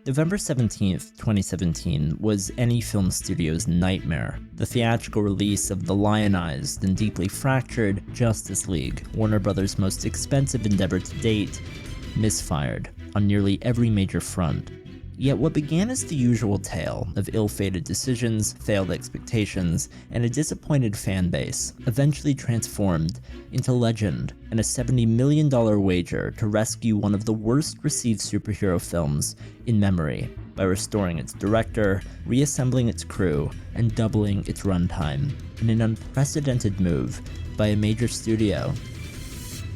November 17th, 2017 was any film studio's nightmare. The theatrical release of the lionized and deeply fractured Justice League, Warner Bros.' most expensive endeavor to date, misfired on nearly every major front. Yet what began as the usual tale of ill-fated decisions, failed expectations, and a disappointed fan base eventually transformed into legend and a $70 million wager to rescue one of the worst-received superhero films in memory by restoring its director, reassembling its crew, and doubling its runtime in an unprecedented move by a major studio.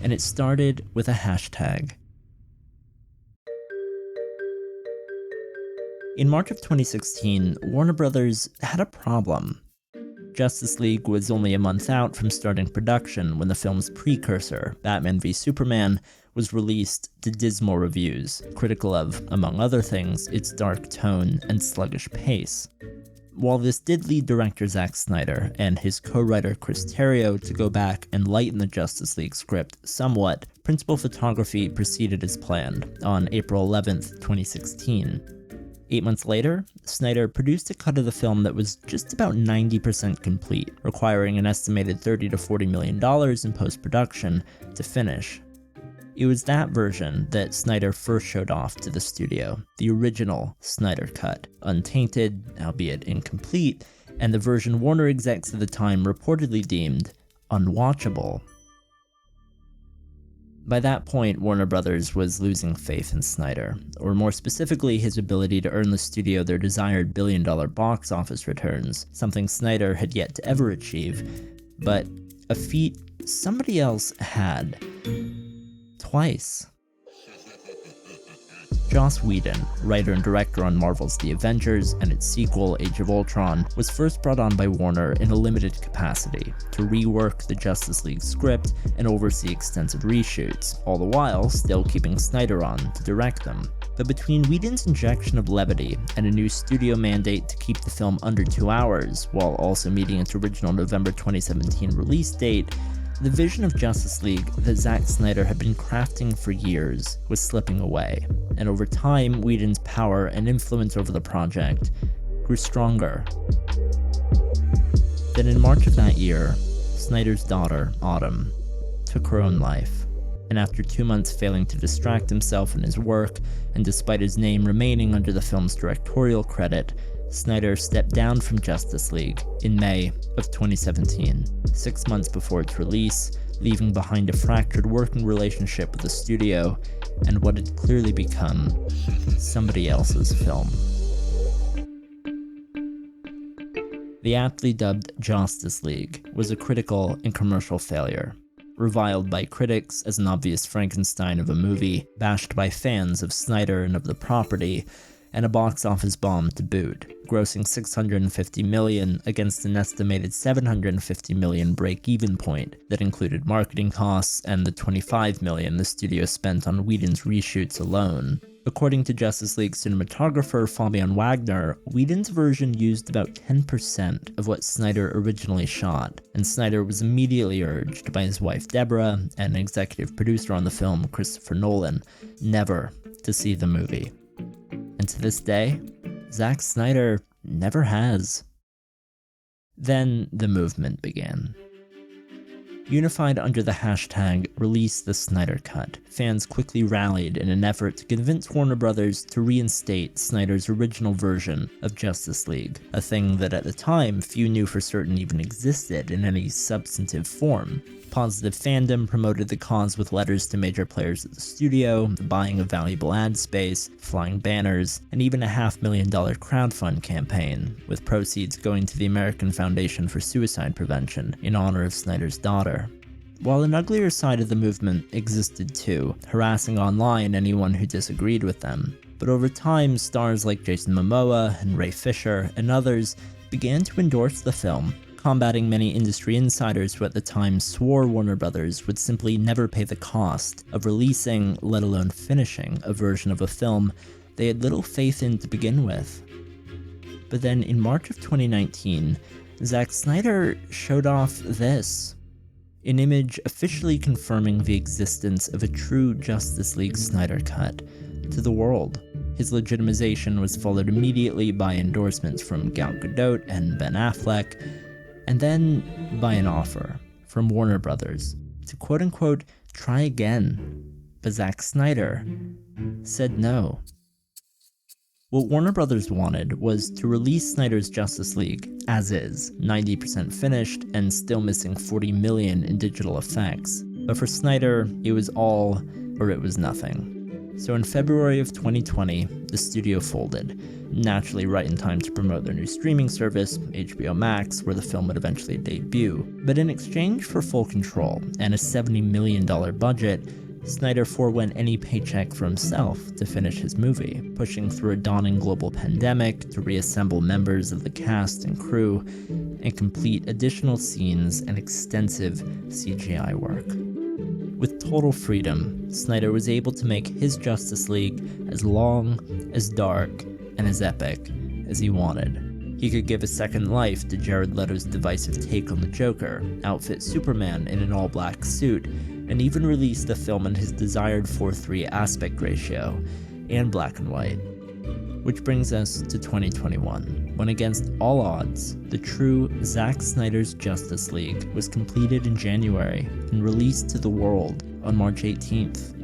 And it started with a hashtag. In March of 2016, Warner Bros. Had a problem. Justice League was only a month out from starting production when the film's precursor, Batman v Superman, was released to dismal reviews, critical of, among other things, its dark tone and sluggish pace. While this did lead director Zack Snyder and his co-writer Chris Terrio to go back and lighten the Justice League script somewhat, principal photography proceeded as planned on April 11th, 2016. 8 months later, Snyder produced a cut of the film that was just about 90% complete, requiring an estimated $30 to $40 million in post-production to finish. It was that version that Snyder first showed off to the studio, the original Snyder Cut, untainted, albeit incomplete, and the version Warner execs at the time reportedly deemed unwatchable. By that point, Warner Bros. Was losing faith in Snyder, or more specifically, his ability to earn the studio their desired billion-dollar box office returns, something Snyder had yet to ever achieve, but a feat somebody else had. Twice. Joss Whedon, writer and director on Marvel's The Avengers and its sequel, Age of Ultron, was first brought on by Warner in a limited capacity to rework the Justice League script and oversee extensive reshoots, all the while still keeping Snyder on to direct them. But between Whedon's injection of levity and a new studio mandate to keep the film under 2 hours, while also meeting its original November 2017 release date, the vision of Justice League that Zack Snyder had been crafting for years was slipping away, and over time, Whedon's power and influence over the project grew stronger. Then in March of that year, Snyder's daughter, Autumn, took her own life, and after 2 months failing to distract himself in his work, and despite his name remaining under the film's directorial credit, Snyder stepped down from Justice League in May of 2017, 6 months before its release, leaving behind a fractured working relationship with the studio and what had clearly become somebody else's film. The aptly dubbed Justice League was a critical and commercial failure, reviled by critics as an obvious Frankenstein of a movie, bashed by fans of Snyder and of the property, and a box office bomb to boot, grossing $650 million against an estimated $750 million break-even point that included marketing costs and the $25 million the studio spent on Whedon's reshoots alone. According to Justice League cinematographer Fabian Wagner, Whedon's version used about 10% of what Snyder originally shot, and Snyder was immediately urged by his wife Deborah and executive producer on the film Christopher Nolan never to see the movie. And to this day, Zack Snyder never has. Then the movement began. Unified under the hashtag #ReleaseTheSnyderCut, fans quickly rallied in an effort to convince Warner Bros. To reinstate Snyder's original version of Justice League, a thing that at the time few knew for certain even existed in any substantive form. Positive fandom promoted the cause with letters to major players at the studio, the buying of valuable ad space, flying banners, and even a $500,000 crowdfund campaign, with proceeds going to the American Foundation for Suicide Prevention in honor of Snyder's daughter. While an uglier side of the movement existed too, harassing online anyone who disagreed with them. But over time, stars like Jason Momoa and Ray Fisher and others began to endorse the film, combating many industry insiders who at the time swore Warner Bros. Would simply never pay the cost of releasing, let alone finishing, a version of a film they had little faith in to begin with. But then in March of 2019, Zack Snyder showed off this. An image officially confirming the existence of a true Justice League Snyder Cut to the world. His legitimization was followed immediately by endorsements from Gal Gadot and Ben Affleck, and then by an offer from Warner Brothers to quote-unquote try again, but Zack Snyder said no. What Warner Brothers wanted was to release Snyder's Justice League as is, 90% finished and still missing $40 million in digital effects. But for Snyder, it was all or it was nothing. So in February of 2020, the studio folded, naturally right in time to promote their new streaming service, HBO Max, where the film would eventually debut. But in exchange for full control and a $70 million budget, Snyder forewent any paycheck for himself to finish his movie, pushing through a dawning global pandemic to reassemble members of the cast and crew and complete additional scenes and extensive CGI work. With total freedom, Snyder was able to make his Justice League as long, as dark, and as epic as he wanted. He could give a second life to Jared Leto's divisive take on the Joker, outfit Superman in an all-black suit, and even release the film in his desired 4:3 aspect ratio, and black and white. Which brings us to 2021, when against all odds, the true Zack Snyder's Justice League was completed in January and released to the world on March 18th.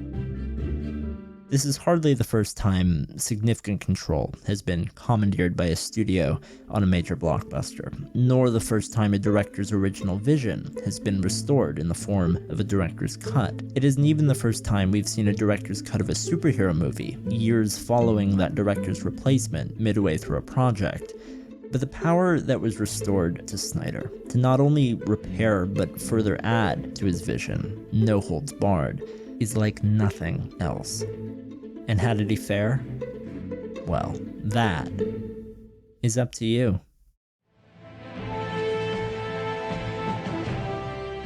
This is hardly the first time significant control has been commandeered by a studio on a major blockbuster, nor the first time a director's original vision has been restored in the form of a director's cut. It isn't even the first time we've seen a director's cut of a superhero movie, years following that director's replacement midway through a project. But the power that was restored to Snyder, to not only repair but further add to his vision, no holds barred, is like nothing else. And how did he fare? Well, that is up to you.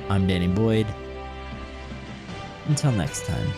I'm Danny Boyd. Until next time.